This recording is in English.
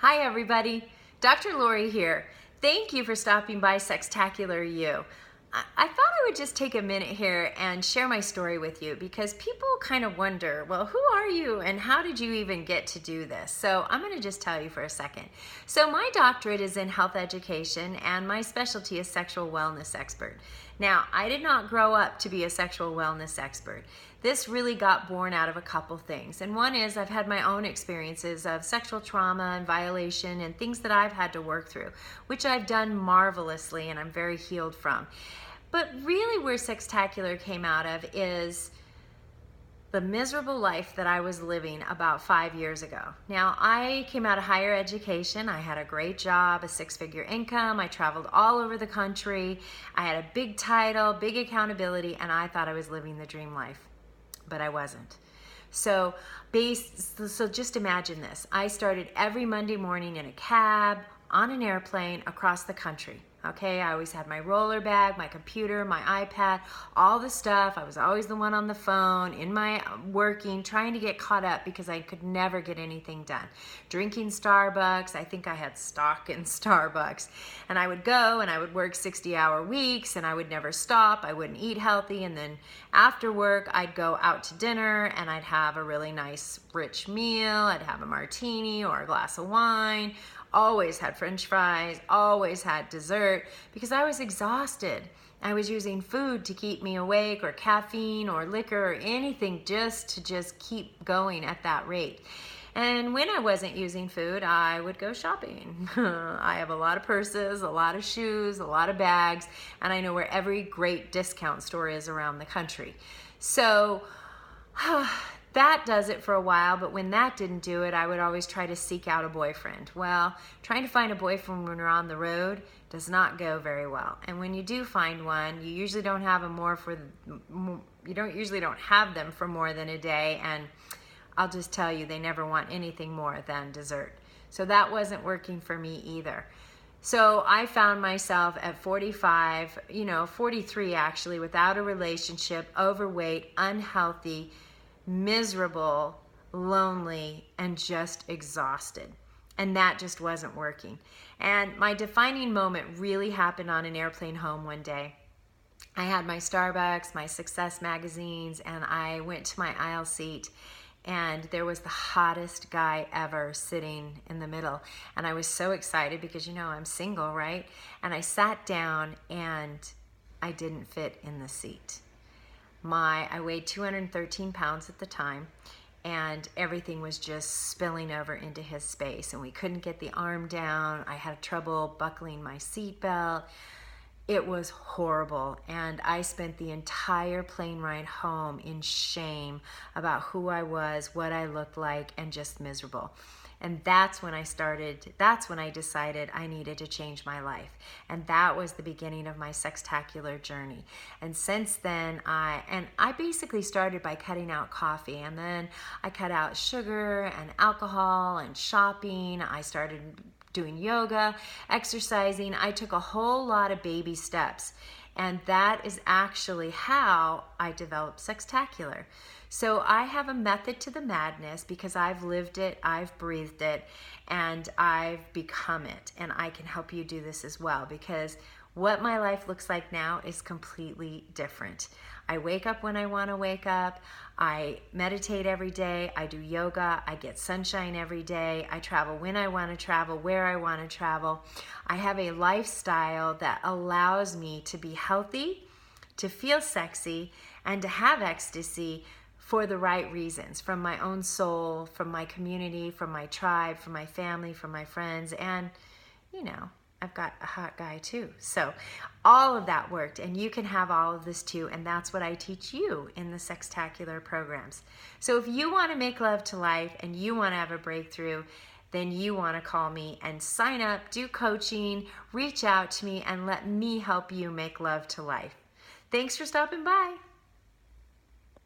Hi everybody, Dr. Lori here. Thank you for stopping by Sextacular You. I thought I would just take a minute here and share my story with you because people kind of wonder, well, who are you and how did you even get to do this? So I'm going to just tell you for a second. So my doctorate is in health education and my specialty is sexual wellness expert. Now, I did not grow up to be a sexual wellness expert. This really got born out of a couple things. And one is I've had my own experiences of sexual trauma and violation and things that I've had to work through, which I've done marvelously and I'm very healed from. But really where Sextacular came out of is the miserable life that I was living about 5 years ago. Now, I came out of higher education. I had a great job, a six-figure income. I traveled all over the country. I had a big title, big accountability, and I thought I was living the dream life, but I wasn't. So just imagine this. I started every Monday morning in a cab, on an airplane, across the country. Okay, I always had my roller bag, my computer, my iPad, all the stuff. I was always the one on the phone, in my working, trying to get caught up because I could never get anything done. Drinking Starbucks, I think I had stock in Starbucks. And I would go and I would work 60-hour weeks and I would never stop. I wouldn't eat healthy. And then after work, I'd go out to dinner and I'd have a really nice, rich meal. I'd have a martini or a glass of wine. Always had French fries, always had dessert because I was exhausted. I was using food to keep me awake or caffeine or liquor or anything just to keep going at that rate. And when I wasn't using food, I would go shopping. I have a lot of purses, a lot of shoes, a lot of bags, and I know where every great discount store is around the country. So, that does it for a while, but when that didn't do it, I would always try to seek out a boyfriend. Well, trying to find a boyfriend when you're on the road does not go very well. And when you do find one, you usually don't have them for more than a day, and I'll just tell you, they never want anything more than dessert. So that wasn't working for me either. So I found myself at 45, 43 actually, without a relationship, overweight, unhealthy, miserable, lonely, and just exhausted. And that just wasn't working. And my defining moment really happened on an airplane home one day. I had my Starbucks, my Success magazines, and I went to my aisle seat and there was the hottest guy ever sitting in the middle. And I was so excited because, I'm single, right? And I sat down and I didn't fit in the seat. I weighed 213 pounds at the time, and everything was just spilling over into his space, and we couldn't get the arm down. I had trouble buckling my seatbelt. It was horrible, and I spent the entire plane ride home in shame about who I was, what I looked like, and just miserable. And that's when I decided I needed to change my life. And that was the beginning of my Sextacular journey. And since then, I basically started by cutting out coffee. And then I cut out sugar and alcohol and shopping. I started doing yoga, exercising. I took a whole lot of baby steps. And that is actually how I developed Sextacular. So I have a method to the madness because I've lived it, I've breathed it, and I've become it. And I can help you do this as well because what my life looks like now is completely different. I wake up when I want to wake up. I meditate every day. I do yoga. I get sunshine every day. I travel when I want to travel, where I want to travel. I have a lifestyle that allows me to be healthy, to feel sexy, and to have ecstasy for the right reasons, from my own soul, from my community, from my tribe, from my family, from my friends, and I've got a hot guy too. So all of that worked, and you can have all of this too, and that's what I teach you in the Sextacular programs. So if you want to make love to life and you want to have a breakthrough, then you want to call me and sign up, do coaching, reach out to me, and let me help you make love to life. Thanks for stopping by.